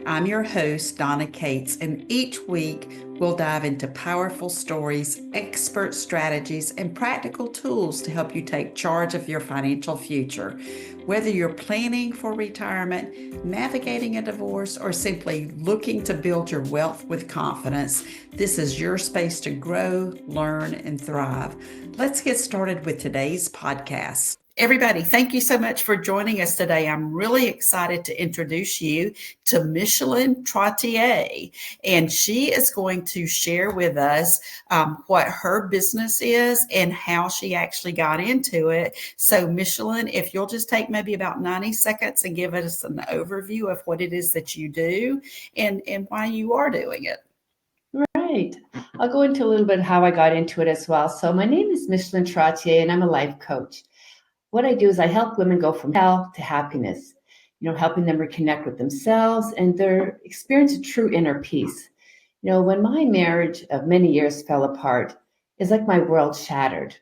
I'm your host, Donna Cates, and each week we'll dive into powerful stories, expert strategies, and practical tools to help you take charge of your financial future. Whether you're planning for retirement, navigating a divorce, or simply looking to build your wealth with confidence, this is your space to grow, learn, and thrive. Let's get started with today's podcast. Everybody, thank you so much for joining us today. I'm really excited to introduce you to Micheline Trottier, and she is going to share with us what her business is and how she actually got into it. So, Micheline, if you'll just take maybe about 90 seconds and give us an overview of what it is that you do and why you are doing it. Right. I'll go into a little bit how I got into it as well. So my name is Micheline Trottier, and I'm a life coach. What I do is I help women go from health to happiness, helping them reconnect with themselves and their experience of true inner peace. When my marriage of many years fell apart, it's like my world shattered.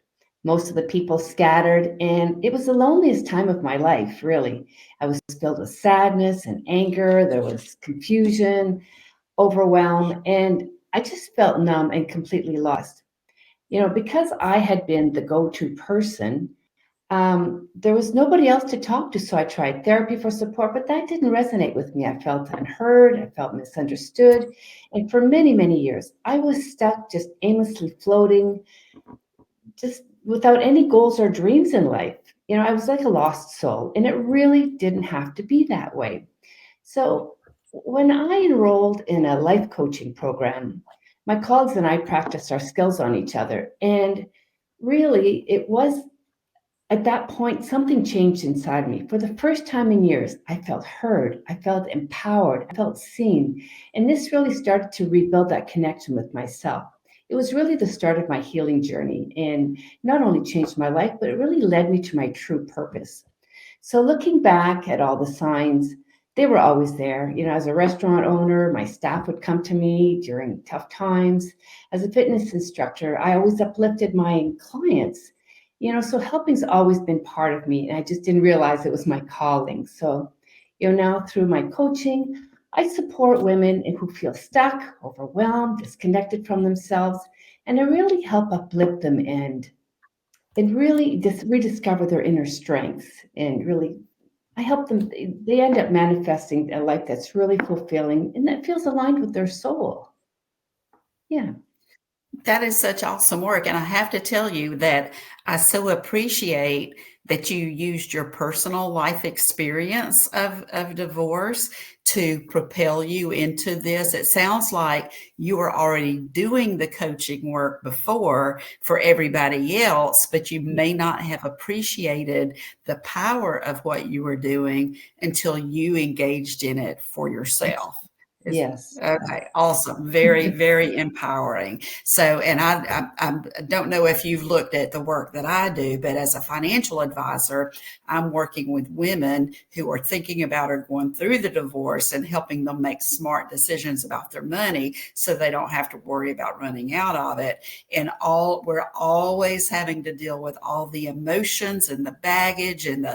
Most of the people scattered, and it was the loneliest time of my life, really. I was filled with sadness and anger. There was confusion, overwhelm, and I just felt numb and completely lost. Because I had been the go to person, there was nobody else to talk to. So I tried therapy for support, but that didn't resonate with me. I felt unheard, I felt misunderstood. And for many, many years, I was stuck just aimlessly floating, just without any goals or dreams in life. I was like a lost soul, and it really didn't have to be that way. So when I enrolled in a life coaching program, my colleagues and I practiced our skills on each other. And really, it was at that point, something changed inside me. For the first time in years, I felt heard, I felt empowered, I felt seen. And this really started to rebuild that connection with myself. It was really the start of my healing journey and not only changed my life, but it really led me to my true purpose. So looking back at all the signs, they were always there. As a restaurant owner, my staff would come to me during tough times. As a fitness instructor, I always uplifted my clients. So helping's always been part of me, and I just didn't realize it was my calling. So, now through my coaching, I support women who feel stuck, overwhelmed, disconnected from themselves, and I really help uplift them and really just rediscover their inner strengths. And really, I help them, they end up manifesting a life that's really fulfilling and that feels aligned with their soul. Yeah. That is such awesome work. And I have to tell you that I so appreciate that you used your personal life experience of divorce to propel you into this. It sounds like you were already doing the coaching work before for everybody else, but you may not have appreciated the power of what you were doing until you engaged in it for yourself. Yes. Okay, awesome. Very, very empowering. So, and I don't know if you've looked at the work that I do, but as a financial advisor, I'm working with women who are thinking about or going through the divorce and helping them make smart decisions about their money so they don't have to worry about running out of it. And we're always having to deal with all the emotions and the baggage and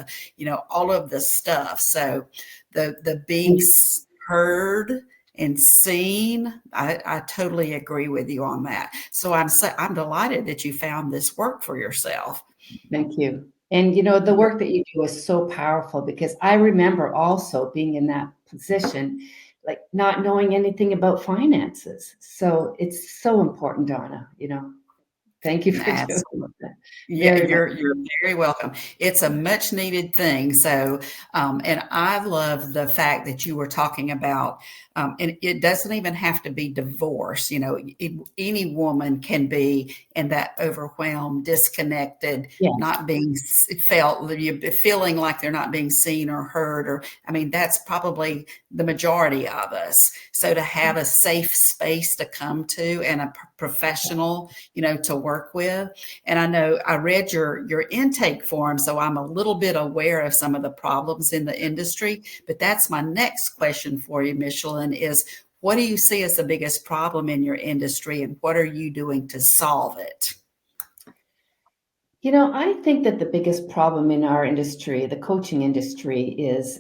all of the stuff. So the being heard and seen. I totally agree with you on that. So I'm delighted that you found this work for yourself. Thank you. And the work that you do is so powerful because I remember also being in that position, like not knowing anything about finances. So it's so important, Donna. Thank you for doing Absolutely. that. Yeah, Very much. you're very welcome. It's a much needed thing. So, and I love the fact that you were talking about, and it doesn't even have to be divorce. Any woman can be in that overwhelmed, disconnected, Yes. not being feeling like they're not being seen or heard. Or, I mean, that's probably the majority of us. So to have a safe space to come to and a professional, to work with. And I know I read your intake form, so I'm a little bit aware of some of the problems in the industry. But that's my next question for you, Micheline, is what do you see as the biggest problem in your industry and what are you doing to solve it? I think that the biggest problem in our industry, the coaching industry, is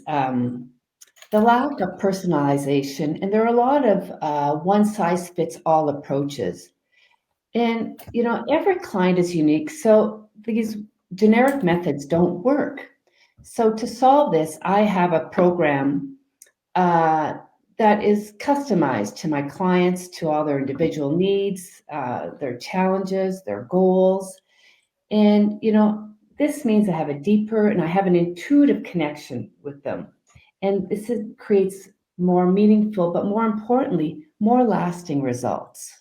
the lack of personalization, and there are a lot of one size fits all approaches. And, every client is unique. So these generic methods don't work. So to solve this, I have a program uh, that is customized to my clients, to all their individual needs, their challenges, their goals. And, this means I have a deeper and I have an intuitive connection with them. And creates more meaningful, but more importantly, more lasting results.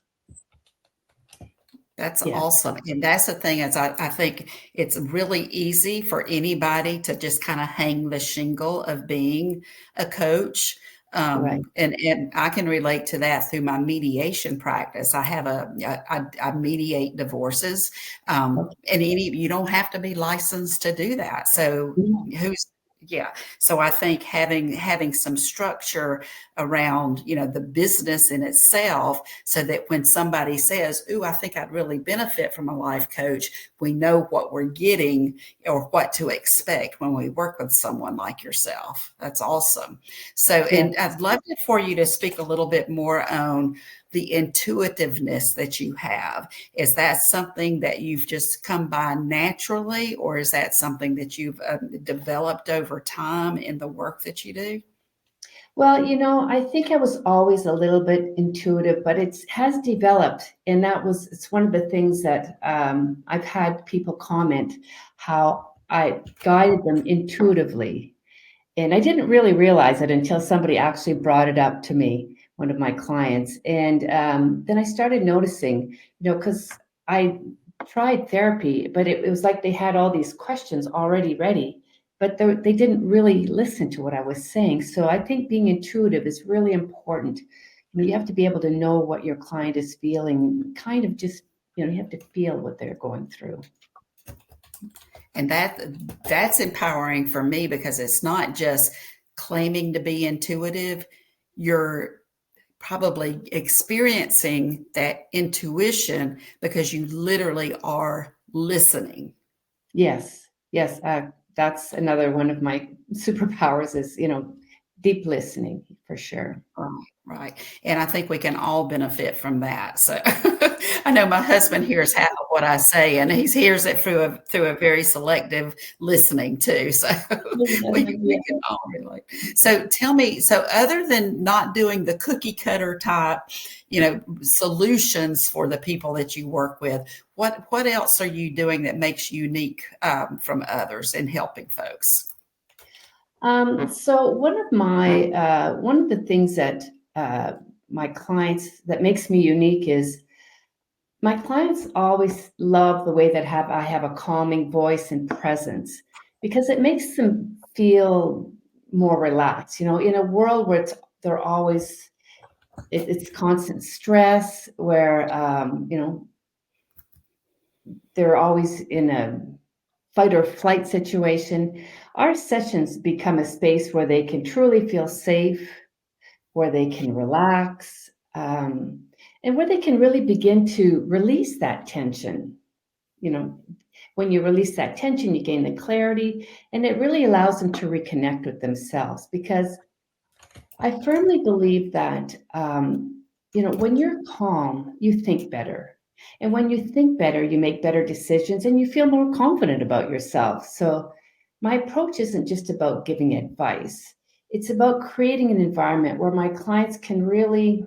That's Yeah, awesome. And that's the thing is I think it's really easy for anybody to just kind of hang the shingle of being a coach. right. And I can relate to that through my mediation practice. I mediate divorces. Okay. And you don't have to be licensed to do that. So Yeah. who's yeah. So I think having some structure around, the business in itself so that when somebody says, "Ooh, I think I'd really benefit from a life coach," we know what we're getting or what to expect when we work with someone like yourself. That's awesome. So, Yeah. and I'd love it for you to speak a little bit more on the intuitiveness that you have. Is that something that you've just come by naturally, or is that something that you've developed over time in the work that you do? Well, I think I was always a little bit intuitive, but it has developed, and it's one of the things that I've had people comment how I guided them intuitively. And I didn't really realize it until somebody actually brought it up to me, one of my clients. And then I started noticing, because I tried therapy, but it was like they had all these questions already ready, but they didn't really listen to what I was saying. So I think being intuitive is really important. You have to be able to know what your client is feeling, kind of just, you have to feel what they're going through. And that's empowering for me because it's not just claiming to be intuitive. You're probably experiencing that intuition because you literally are listening. Yes, yes. That's another one of my superpowers is, deep listening for sure. Right, right. And I think we can all benefit from that. So I know my husband hears half of what I say, and he hears it through a very selective listening too. So we can all relate. So tell me, so other than not doing the cookie cutter type, solutions for the people that you work with, what else are you doing that makes you unique from others in helping folks? So one of the things that my clients that makes me unique is my clients always love the way that I have a calming voice and presence because it makes them feel more relaxed. In a world where they're always it's constant stress, where they're always in a fight or flight situation. Our sessions become a space where they can truly feel safe, where they can relax, and where they can really begin to release that tension. You know, when you release that tension, you gain the clarity, and it really allows them to reconnect with themselves. Because I firmly believe that, when you're calm, you think better. And when you think better, you make better decisions and you feel more confident about yourself. So, my approach isn't just about giving advice, it's about creating an environment where my clients can really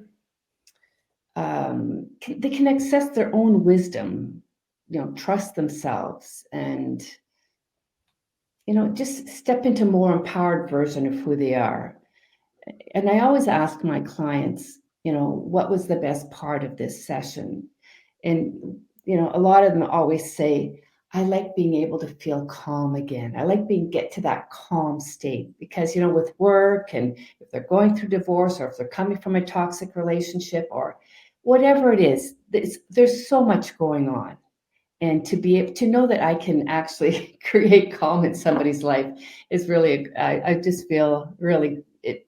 they can access their own wisdom, trust themselves, and just step into more empowered version of who they are. And I always ask my clients, what was the best part of this session? And, a lot of them always say, I like being able to feel calm again. I like get to that calm state because, with work and if they're going through divorce or if they're coming from a toxic relationship or whatever it is, there's so much going on. And to be able to know that I can actually create calm in somebody's life is really, I just feel really,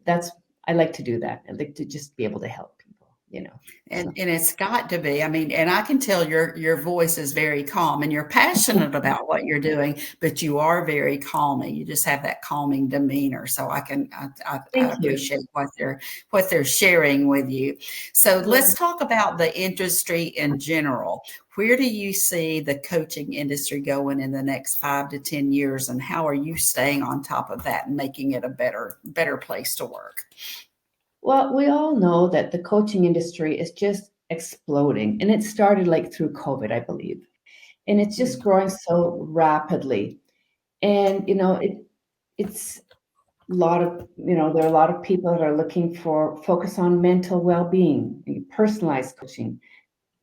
I like to do that. I like to just be able to help people. So. And it's got to be. I mean, and I can tell your voice is very calm and you're passionate about what you're doing, but you are very calming. You just have that calming demeanor. So I Thank you. appreciate what they're sharing with you. So Yeah. let's talk about the industry in general. Where do you see the coaching industry going in the next 5 to 10 years, and how are you staying on top of that and making it a better place to work? Well, we all know that the coaching industry is just exploding, and it started like through COVID, I believe, and it's just growing so rapidly. And it's a lot of there are a lot of people that are looking for focus on mental well-being, personalized coaching,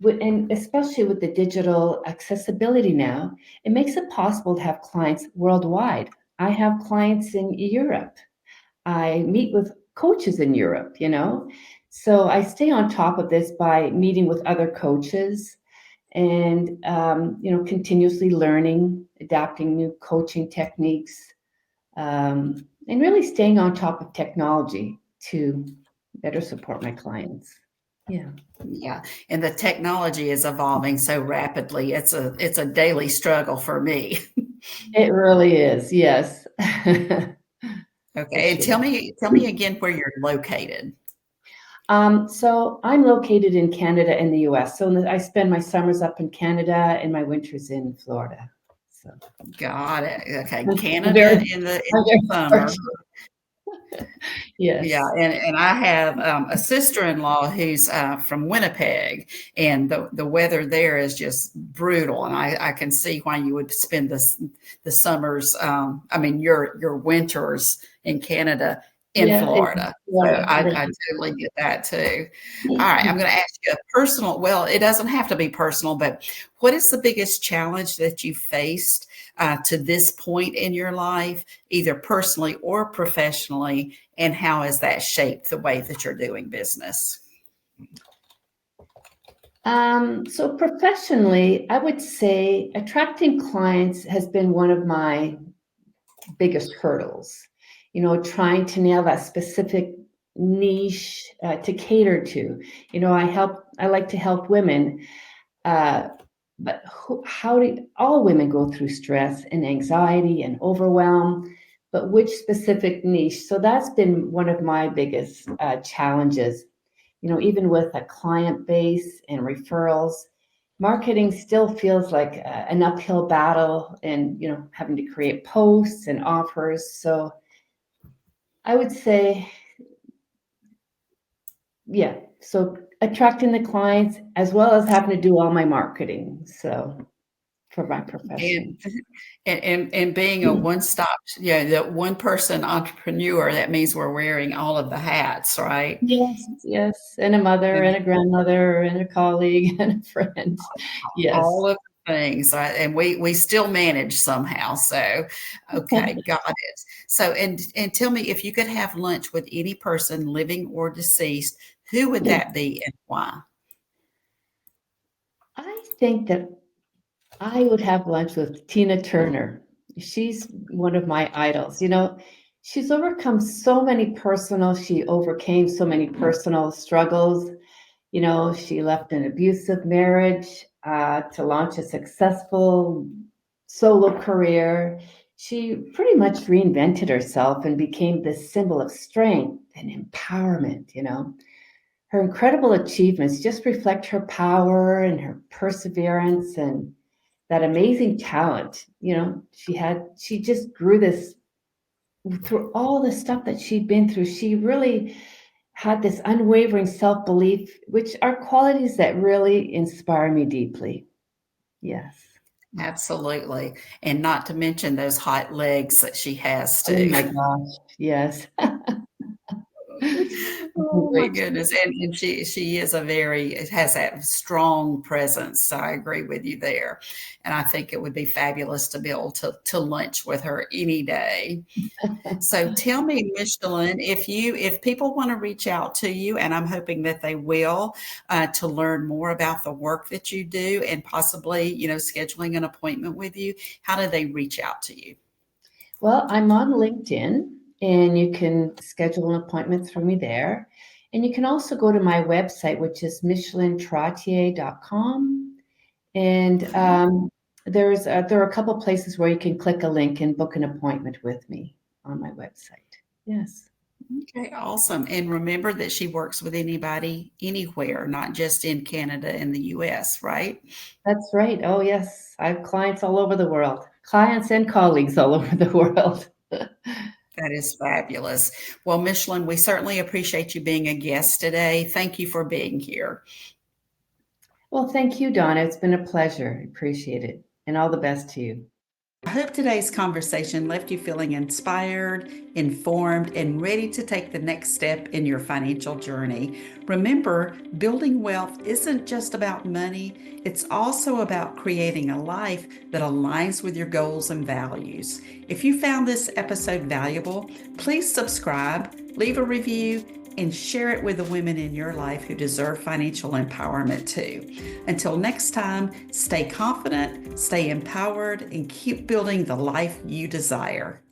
and especially with the digital accessibility now, it makes it possible to have clients worldwide. I have clients in Europe. I meet with coaches in Europe. So I stay on top of this by meeting with other coaches and, continuously learning, adapting new coaching techniques, and really staying on top of technology to better support my clients. Yeah, Yeah, and the technology is evolving so rapidly. It's a daily struggle for me. it really is. Yes, for Okay, and sure. tell me again where you're located. So I'm located in Canada and the US. So I spend my summers up in Canada and my winters in Florida. So Got it. Okay, I'm Canada very, in the I'm very summer. fortunate. Yeah, Yes. and I have a sister-in-law who's from Winnipeg, and the weather there is just brutal, and I can see why you would spend the summers. I mean, your winters in Canada in Yeah, in Florida. So Florida. I Right. totally get that too. All right, I'm going to ask you a personal. Well, it doesn't have to be personal, but what is the biggest challenge that you faced to this point in your life, either personally or professionally? And how has that shaped the way that you're doing business? So professionally, I would say attracting clients has been one of my biggest hurdles. Trying to nail that specific niche to cater to. I like to help women, uh, but how do all women go through stress and anxiety and overwhelm? But which specific niche? So that's been one of my biggest challenges. Even with a client base and referrals, marketing still feels like an uphill battle and, having to create posts and offers. So I would say, yeah, so attracting the clients as well as having to do all my marketing. So for my And profession. and being a one-stop, that one person entrepreneur, that means we're wearing all of the hats, right? Yes, yes. And a mother And and a grandmother and a colleague and a friend. Yes. all of the things, right? And we still manage somehow. So, okay, got it. So, and tell me, if you could have lunch with any person, living or deceased, who would that be and why? I think that I would have lunch with Tina Turner. She's one of my idols. She's overcome so many she overcame so many personal struggles. She left an abusive marriage to launch a successful solo career. She pretty much reinvented herself and became this symbol of strength and empowerment. Her incredible achievements just reflect her power and her perseverance and that amazing talent. She just grew this through all the stuff that she'd been through. She really had this unwavering self-belief, which are qualities that really inspire me deeply. Yes. Absolutely. And not to mention those hot legs that she has Oh too. my gosh. Yes. Oh my Great. goodness. And she is has that strong presence. So I agree with you there. And I think it would be fabulous to be able to lunch with her any day. So tell me, Micheline, if people want to reach out to you, and I'm hoping that they will, to learn more about the work that you do and possibly, scheduling an appointment with you, how do they reach out to you? Well, I'm on LinkedIn and you can schedule an appointment through me there. And you can also go to my website, which is michelintrottier.com. And there are a couple places where you can click a link and book an appointment with me on my website. Yes. Okay, awesome. And remember that she works with anybody, anywhere, not just in Canada and the US, right? That's right. Oh, yes. I have clients all over the world, clients and colleagues all over the world. That is fabulous. Well, Micheline, we certainly appreciate you being a guest today. Thank you for being here. Well, thank you, Donna. It's been a pleasure. I appreciate it. And all the best to you. I hope today's conversation left you feeling inspired, informed, and ready to take the next step in your financial journey. Remember, building wealth isn't just about money, it's also about creating a life that aligns with your goals and values. If you found this episode valuable, please subscribe, leave a review, and share it with the women in your life who deserve financial empowerment too. Until next time, stay confident, stay empowered, and keep building the life you desire.